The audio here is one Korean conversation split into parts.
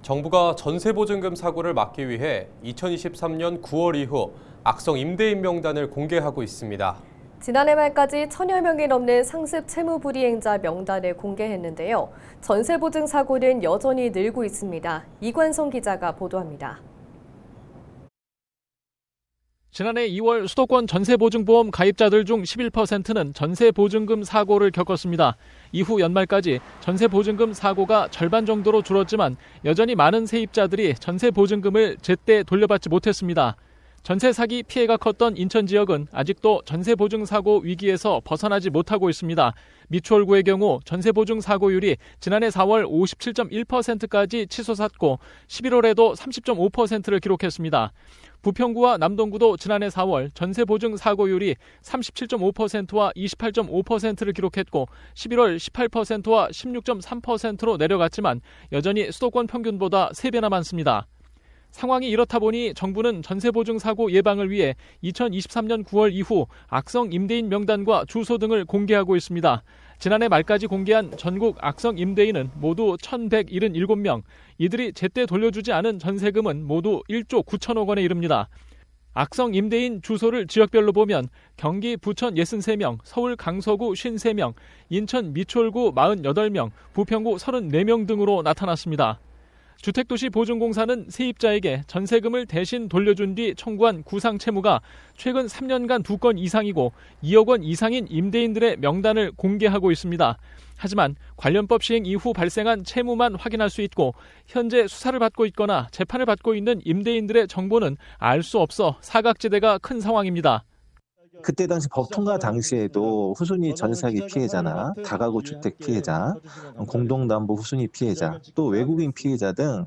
정부가 전세보증금 사고를 막기 위해 2023년 9월 이후 악성 임대인 명단을 공개하고 있습니다. 지난해 말까지 1000여 명이 넘는 상습 채무 불이행자 명단을 공개했는데요. 전세보증 사고는 여전히 늘고 있습니다. 이관성 기자가 보도합니다. 지난해 2월 수도권 전세보증보험 가입자들 중 11%는 전세보증금 사고를 겪었습니다. 이후 연말까지 전세보증금 사고가 절반 정도로 줄었지만 여전히 많은 세입자들이 전세보증금을 제때 돌려받지 못했습니다. 전세 사기 피해가 컸던 인천 지역은 아직도 전세보증 사고 위기에서 벗어나지 못하고 있습니다. 미추홀구의 경우 전세보증 사고율이 지난해 4월 57.1%까지 치솟았고 11월에도 30.5%를 기록했습니다. 부평구와 남동구도 지난해 4월 전세보증 사고율이 37.5%와 28.5%를 기록했고 11월 18%와 16.3%로 내려갔지만 여전히 수도권 평균보다 3배나 많습니다. 상황이 이렇다 보니 정부는 전세보증 사고 예방을 위해 2023년 9월 이후 악성 임대인 명단과 주소 등을 공개하고 있습니다. 지난해 말까지 공개한 전국 악성 임대인은 모두 1,177명, 이들이 제때 돌려주지 않은 전세금은 모두 1조 9천억 원에 이릅니다. 악성 임대인 주소를 지역별로 보면 경기 부천 63명, 서울 강서구 53명, 인천 미추홀구 48명, 부평구 34명 등으로 나타났습니다. 주택도시보증공사는 세입자에게 전세금을 대신 돌려준 뒤 청구한 구상채무가 최근 3년간 2건 이상이고 2억 원 이상인 임대인들의 명단을 공개하고 있습니다. 하지만 관련법 시행 이후 발생한 채무만 확인할 수 있고 현재 수사를 받고 있거나 재판을 받고 있는 임대인들의 정보는 알 수 없어 사각지대가 큰 상황입니다. 그때 당시 법 통과 당시에도 후순위 전세사기 피해자나 다가구 주택 피해자, 공동담보 후순위 피해자, 또 외국인 피해자 등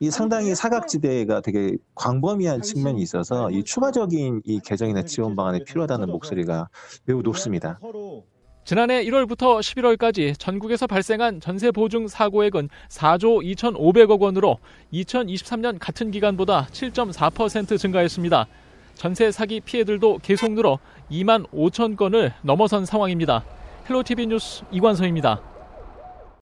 이 상당히 사각지대가 되게 광범위한 측면이 있어서 이 추가적인 이 개정이나 지원 방안이 필요하다는 목소리가 매우 높습니다. 지난해 1월부터 11월까지 전국에서 발생한 전세보증 사고액은 4조 2,500억 원으로 2023년 같은 기간보다 7.4% 증가했습니다. 전세 사기 피해들도 계속 늘어 2만 5천 건을 넘어선 상황입니다. 헬로티비 뉴스 이관성입니다.